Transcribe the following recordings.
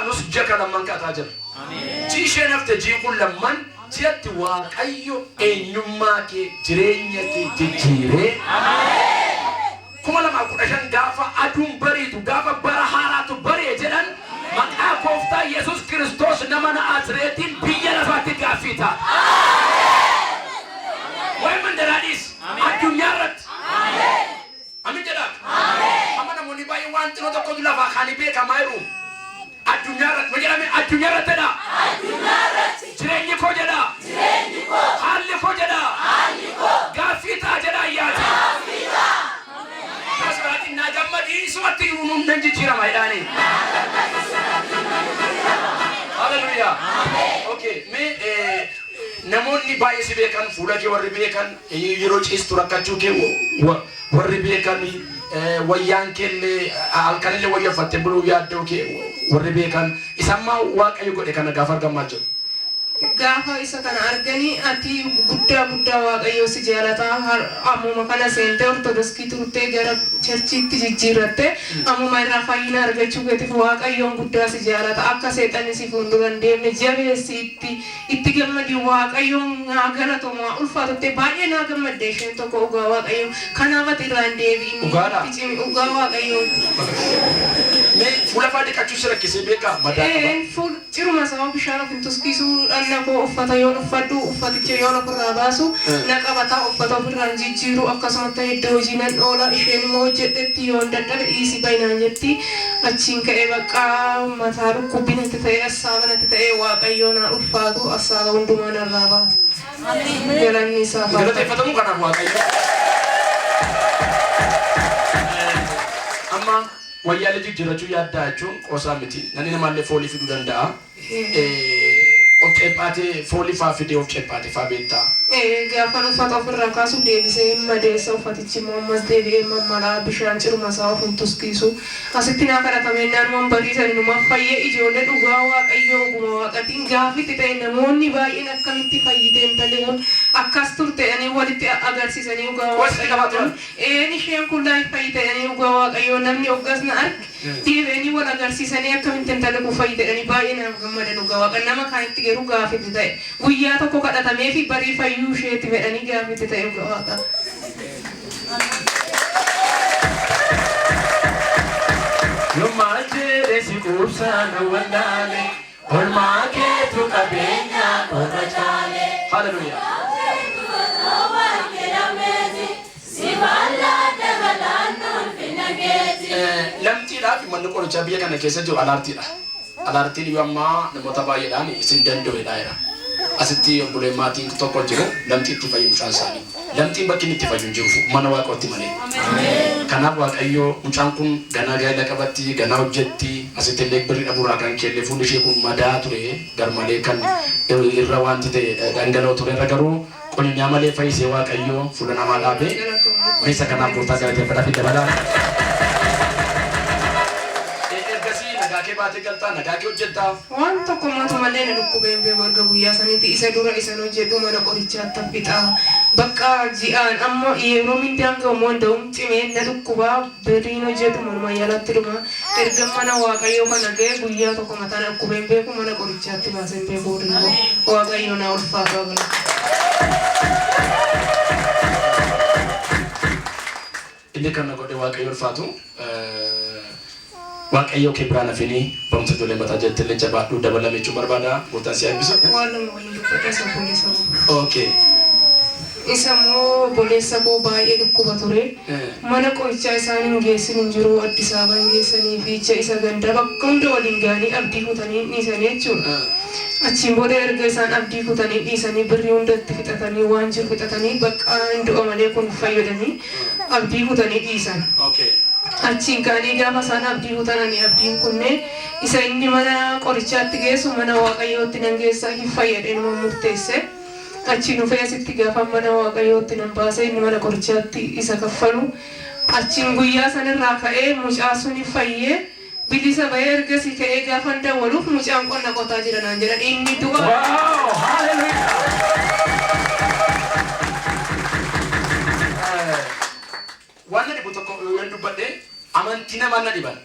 nus jaka lamman katajir jishe nafte jiqul lamman siatti waaqayyo eenyummaa kee jireenya kee jijjiire kuma lama kudashan gaafa aduun bariitu gaafa bara haaraatu baree jedhan maqaa gooftaa Yesuus Kiristoos nama Naazreetiin biyya lafaatti gaaffiita way mandaraadis addunyaarratti amin jedha amma namoonni baay'ee wanti no tokko lafa kan beekamaa jiru addunyaarratti majalame addunyaarratti dha jireenyi koo jedha haalli koo jedha gaaffiita jedha yaati kasraati na gammadi suwatti unum nan jijjiirama jedhani hallelujah okay me namoonni baay'ee si beekan fuula kee warri beekan yeroo ciistu rakkachuu kee warri beekan wayyaan keellee alkanillee wayyafatte buluu yaaddoo kee warri beekan isammaa waaqayyo godhe kana gaafa argamaa jiru gaafa isa kana arganii ati guddaa waaqayyo si jaalataa ammuma kana seentee ortodoksii turtee gara cherchiitti jijjiirratte ammuma irraa fayyina argachuu keetiif waaqayyoon guddaa si jaalata akka seexanni si fuuldura hin deemne jabeessi itti gammadi waaqayyoon naa galatoomaa ulfaatutte baay'ee naa gammadde isheen tokko dhugaa waaqayyo kanaaf ati irraa hin deebi'in itti cimi dhugaa waaqayyo fuula faadhi qachuu si rakkisee beekaa madaa fuul ciruma sababa bishaan of hin tuskiisuu nako uffata yoon uffadhu uffaticha yoon ofirraa baasu na qabataa uffata ofirraan jijjiiru akkasumatti iddoo hojii nan oola isheen immoo hojjedhetti yoon dadhabe dhiisi baay'inaan jetti achiin ka'ee bakka mataa dhukkubinatti ta'e assaabanatti ta'e waaqayyoo naa ulfaatu assaaba hundumaa narraa baatu galanni isaa galateeffatamu kanaaf waaqayyo amma wayyaalee jijjiirachuu yaaddaa jechuun qoosaa miti namni namaallee foolii fiduu danda'a of cephaatee foolii faa fidee of cephaatee faa beektaa gaafa uffata ofirraa kaasu deebisee madeessa uffatichi immoo ammas deebi'ee mammalaa bishaan ciruma isaa of hin tuskiisu asitti naa kadhatamee naannoon bariisan inuma fayyee ijoollee dhugaa waaqayyoo oguma waaqatiin gaafitti ta'e namoonni baay'een akkamitti fayyiteen talee akkas turte'anii walitti agarsiisanii dhugaa waaqayyoo isheen kun laayif fayyitanii dhugaa waaqayyoo namni hoggas na arge deebi'anii wal agarsiisanii akkamitti talee kun fayyitanii baay'ee nama gammadan dhugaa waaqa nama kaanitti garuu gaafitti ta'e guyyaa tokko kadhatamee fi barii fayyuu sheeti fedhanii gaafitti ta'e dhugaa waaqa Yommaa jedhe si quubsaan wallaale olmaa keetu qabeenya qorra chaale hallelujah lamxiidhaaf manni qorichaa biyya kana keessa jiru alaartiidha alaartiin yoo ammaa namoota baay'eedhaan isin danda'edha jedha asitti obboleen maatiin tokko jiru lamxii itti fayyu mucaan isaanii lamxiin bakki inni itti fayyu hin jiru mana waaqootti malee kanaaf waaqayyo mucaan kun ganaa gaa'ela qabatti ganaa hojjetti asitti illee birri dhabuuraa kan keellee fuulli ishee kun madaa ture garmalee kan irra wanti ta'e dhangala'oo ture irra garuu qonyaa malee fayyisee waaqayyo fuula namaa dhaabee meessa kanaaf gooftaa galateeffadhaa fi dabalaa baate galtaa nagaa kee hojjettaa waan tokko maatu malee na dhukkubeen bee warga guyyaa saniitti isa dura isan hojjedhu mana qorichaatti fixaa bakka ji'aan amma yeroo mindaan gamoo nda'um cimee na dhukkubaa birriin hojjedhu manuma yaalatti dhuma erga mana waaqayyoo kana ga'e guyyaa tokko mataa na dhukkubeen beeku mana qorichaatti baaseen beekuu dhimmoo waaqayyoo na ulfaatu agala inni kan na godhe waaqayyo ulfaatu waaqayyo ke biraan afini bamsa ijoollee mataa jettillee jabaadhuu dabalame jechuun barbaada gootaan si eebbisu waanuma waliin dubbata isa boleessa okay isa immoo boleessa koo baay'ee dhukkuba ture mana qorichaa isaan hin geessin hin jiru Addis Ababa hin geessanii fi ija isa ganda bakka hunda waliin ga'anii abdii kutanii dhiisanii jechuudha achiin booda erga isaan abdii kutanii dhiisanii birrii hundatti fixatanii waan jiru fixatanii bakka hin du'a malee kun fayyadanii abdii kutanii dhiisan okay achiin kaanii gaafa isaan abdii kutananii abdiin kunne isa inni mana qorichaatti geessu mana waaqayyootti nan geessaa hin fayyadee nama murteesse achiin dhufee asitti gaafa mana waaqayyootti nan baasee inni mana qorichaatti isa kaffalu achiin guyyaa sanirraa ka'ee mucaa suni fayyee bilisa bahee ergasii ka'ee gaafa dawwaluuf mucaan qonna qotaa jira naan jedhan inni du'a. Wow, hallelujah. Waan na dhibu tokko yoo dubbadhe amantii namaa na dhiban.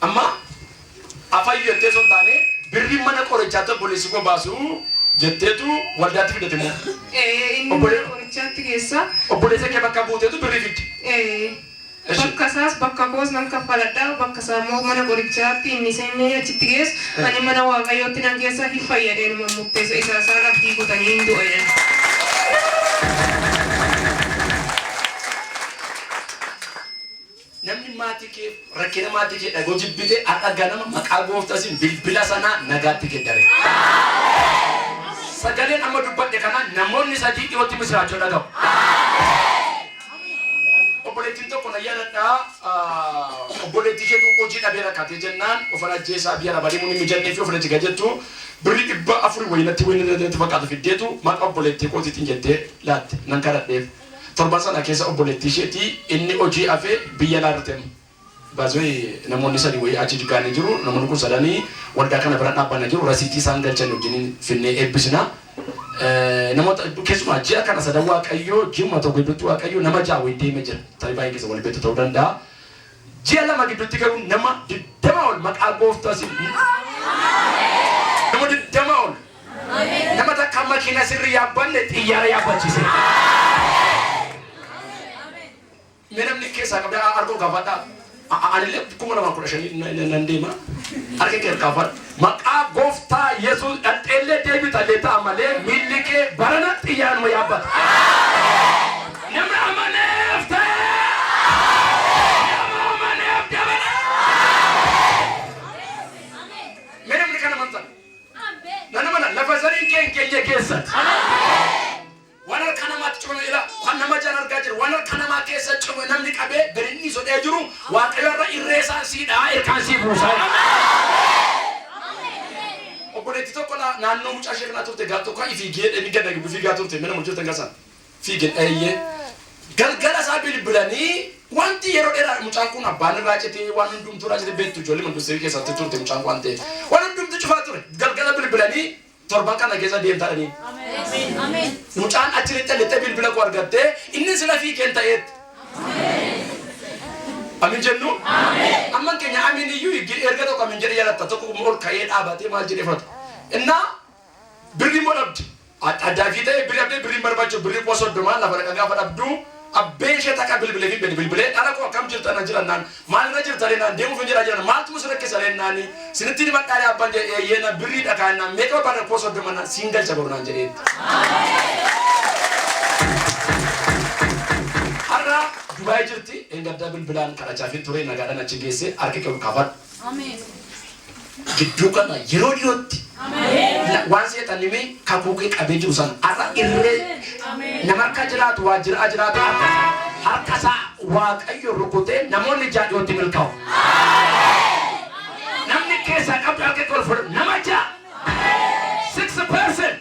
Amma afayyu jettee son taane birri mana qorichaatti obboleessi koo baasu jetteetu waldaatti fidate moo? Inni mana qorichaatti keessa. Obboleessa kee bakka buuteetu birri fidde. Bakka isaas bakka koos nan kaffaladha bakka isaa immoo mana qorichaatti inni seenee achitti geessu ani mana waaqayyootti nan keessa hin fayyadeen immoo murteessa isaa isaan abdii kutanii hin du'e. Namni maatii kee rakkina maatii kee dhagoo jibbite akka ganama maqaa gooftasiin bilbila sanaa nagaatti geddare. Sagaleen amma dubbadhe kana namoonni sadii dhiyootti misiraachoo dhagahu. Obboleettiin tokko na yaadadhaa obboleettii isheetu hojii dhabee rakkatee jennaan ofan ajjeesaa biyya lafaa deemuun hin jennee fi ofan ajjeegaa jettu birri 400 wayinatti fakkaatu fiddeetu maqaa obboleettii kootiitiin jettee laatte nan kadhadheef. Torban sana keessa obboleettii isheetii inni hojii hafee biyya laarteem. Baazooyi namoonni sadii wayii achi jigaanii jiru namoonni kun sadanii waldaa kana bira dhaabbanaa jiru rasiitii isaan galchan wajjin finnee eebbisna. Namoota keessumaa ji'a kana sadan waaqayyoo ji'uma tokko gidduutti waaqayyoo nama ja'a wayii deemee jira. Tarii baay'ee keessa wal beektu ta'uu danda'a. Ji'a lama gidduutti garuu nama 20 ol maqaa gooftaas nama 20 ol nama takka makiina sirrii yaabbanne xiyyaara yaabbachiise. Namni keessa qabda argoo gaafadha. Ani kuma nama 15 nan deema. Harka kee kaafadha. Maqaa gooftaa Yesuus dhalteellee deebita leetaa malee miilli kee barana xiyyaanuma yaabbata. Namni amaneef ta'e. Nama amaneef dabala. Namni kana manta. Nana mana lafa sariin kee keenya keessatti. Wanar kana mati cuma ila kan nama jan argaa jiru wanar kana ma keessa cuma namni qabee birinni sodee jiru waaqayyo irra irreesaan siidha erkaan sii buusaa. Obboleetti tokko naannoo mucaa ishee kana turte gaatoo kan fiigee dheeni gadda gibbi fiigaa turte mana murjoo tangasan fiigee eeyyee galgala isaa bilbilanii wanti yeroo dheeraa mucaan kun abbaan irraa citee waan hundumtuu irraa citee beektu ijoollee mandustirii keessatti turte mucaan waan ta'eef waan hundumtuu cufaa ture galgala bilbilanii torban kana keessa deemtaadhanii. Amen. Mucaan achirratti lixee bilbila koo argattee inni sila fiigeen ta'eetti. Amin jennu? Amen. Amman keenya amin iyyuu erga tokko amin jedhee yalatta tokko ol ka'ee dhaabatee maal jedhee fudhata. Innaa birri immoo dhabdi. Addaa fi ta'e birri abdee birri barbaachu birri koo soddomaan lafa dhaqa gaafa dhabdu abbeen ishee takka bilbilee fi bilbilee dhala koo akkam jirtan jirannaan maal irra jirtan naan deemuuf hin jiran maaltu musira keessa leennaani sinitti nima dhalee abbaan yeena birri dhaqaannaan meeqa barra koo soddomaan siin galcha barunaan jedhee. Har'a Dubaay jirti engaddaa bilbilaan kadhachaa fi ture nagaadhaan achi geesse harki qabu kaafadhu. Ameen. Gidduu kana yeroo dhiyootti waan seetan nimi kakuuqee qabee jiru sana har'a irree nama harka jiraatu waajjira jiraatu harka isaa waaqayyo rukutee namoonni jaadiyootti milkaa'u. Namni keessaa qabdu harka kolfadhu nama ja'a 6%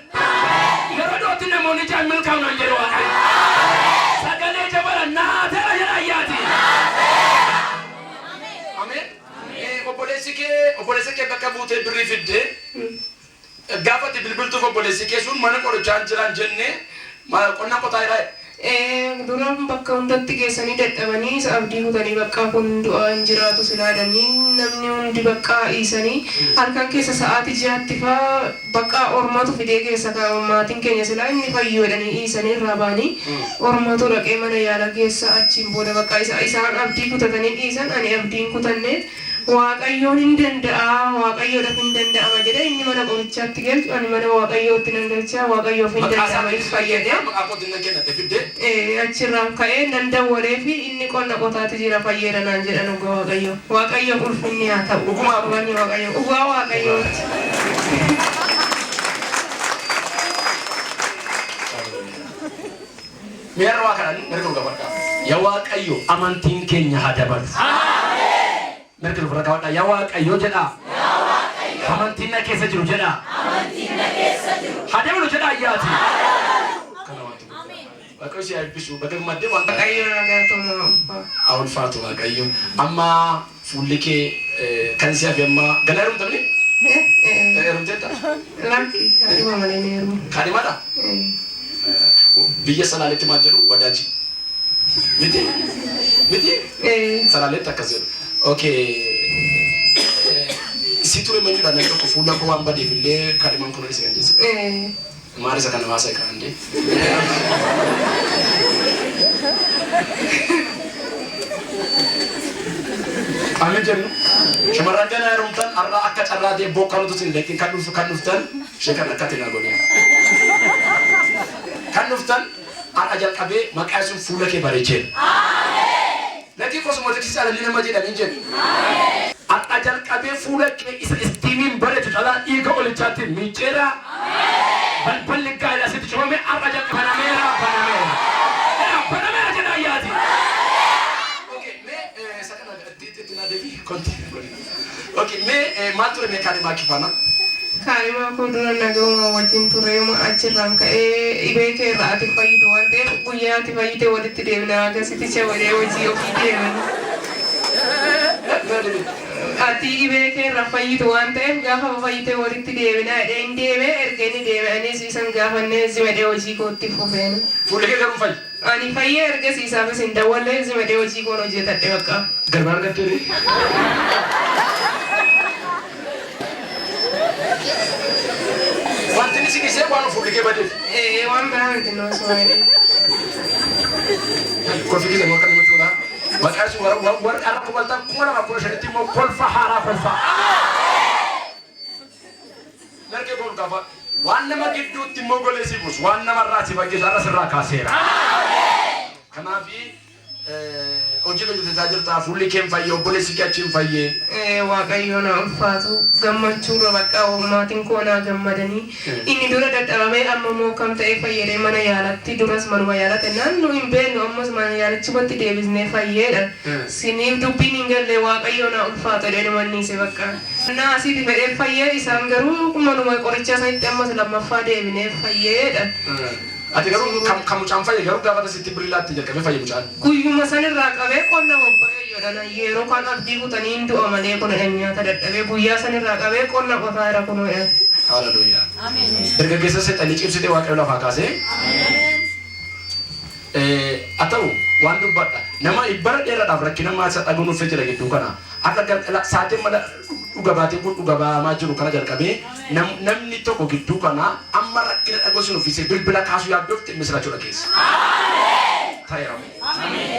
yeroo dhiyootti namoonni ja'a milkaa'u naan jedhu waaqayyo. Sagalee jabala naatera jedha ayyaati. Ameen. Obboleessi kee bakka buutee birrii fiddee gaafatti bilbiltuuf obboleessi kee sun mana qorichaan jiran jennee qonnaan qotaa irraa. Duraan bakka hundatti geessanii dadhabanii abdii kutanii bakka kun du'aa hin jiraatu silaadhanii namni hundi bakka dhiisanii halkan keessa sa'aatii jiraatti faa bakka ormatu fidee keessa maatiin keenya silaa inni fayyadanii dhiisanii irraa baanii ormatu dhaqee mana yaala keessa achiin booda bakka isaan abdii kutatanii dhiisan ani abdiin kutanne waaqayyoon hin danda'a waaqayyoodhaaf hin danda'ama jedhe inni mana qorichaatti galchu ani mana waaqayyootti nan galcha waaqayyoof hin danda'ama hin fayyade. Achirraan ka'ee nan dawwalee fi inni qonna qotaati jira fayyada naan jedhan dhugaa waaqayyo waaqayyo ulfinni haa ta'u dhugumaa dhugaanni waaqayyo dhugaa waaqayyooti. Meerra waa kanaan erga gabaadha. Yaa waaqayyo amantiin keenya haa dabalu. Merkel berkata, ya waaqayyo jedha. Ya waaqayyo. Amantiin na keessa jiru jedha. Amantiin na keessa jiru. Haa dabalu jedha ayyaati. Amen. Waaqayyo si eebbisu bakka madde waan waaqayyo nagaatuma. Awul faatu waaqayyo. Amma fuulli kee kan si hafe amma gana heerumtamni? Heerumteetta? Lakki kaadhima malee ni heerumu. Kaadhimaadha? Biyya Salaaleetti maal jedhu wadaaji. Miti? Salaaleetti akkas jedhu. Okay. situ memang juga nanti aku full aku wamba di ville kali mang kono isi anjis mari sakana wasa kandi Amin jennu shamarran gana rumtan arra akka carra de bokkanu tutin lekin kan nuftan shekan akatina gonya kan nuftan ar ajal qabe maqasun fuula ke barechen amen laki cosmetics ala lina majida min jennu amen ar ajal qabe fuula ke isa istimin baretu ala iga olichati michera amen bal gala sit chome ar ajal panamera jana yati okay me mature me kalima kifana kalima ko dona nagoma wajin turemo achiram ka ibeke raati faydo wante buyati fayde waditi devna ga siti chawale waji ofide ati ibeke rafaydo wante ga fa fayde waditi devna endebe ergeni deve ani sisan ga fanne zimede waji ko tifofena fuleke garum fay ani faye erge sisa be sinda wale zimede waji ko no jeta dewaka garbar gatere Wantini sigi se kwano fulike bade. Wan bana ndino soare. Ko fikise mo kan mutuna. Makashi war arab balta kuma na ko shati mo kol fahara kol fa. Narke gol gafa. Wanna magiddu timmo gole sibus. Wanna marrati bagi sara sirra kasera. Kanafi Oji ko tajirta fulli kem fayyo polisi kachin fayye waaqayyo na ulfaatu gammachuudha bakka ummaatiin koonaa gammadanii inni dura dadhabame amma moo kam ta'e fayyadee mana yaalatti duras manuma yaalate naannu hin beeknu ammas mana yaalichumatti deebisnee fayyeedha siniif dubbiin hin galle waaqayyo na ulfaatu jedhee manniise bakka na asiiti fedhee fayyee isaan garuu manuma qoricha sanitti ammas lammaffaa deebinee fayyeedha ati garu kamu chamfa garu gafata sitti brillatti jalqabe fayye mucaan guyyuma sanirraa qabee qonna bobba'ee yoodhana yeroo kan abdii kutanii hin du'a malee kun nyaata dadhabee guyyaa sanirraa qabee qonna qotaa jira kun jedhan haleluuyaa ameen dargaggeessa seexanii cimsitee waaqayyo lafaa kaasee ameen atau waan dubbadha nama ibbara dheeraadhaaf rakkina maasa dhaguun uffee jira gidduu kana akka saatiin mala dhugabaatiin kun dhugabaamaa jiru kana jalqabee namni tokko gidduu kana amma rakkina dhaguun uffisee bilbila kaasuu yaaddootti misirachuudha keessa. Taayiramu.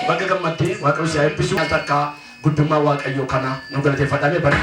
Bakka gammaddee waaqayyo si eebbisu takka guddummaa waaqayyoo kana nu galateeffadhamee bari.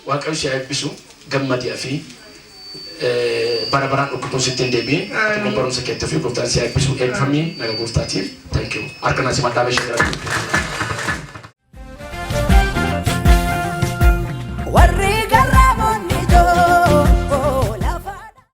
Waaqayyo si eebbisu gammadii fi bara dhukkutuun sittiin deebi'ee akkuma barumsa keetti fi gooftaan si eebbisu eebbifamii naga gooftaatiif thank you harka naasi maddaa beeshee jira.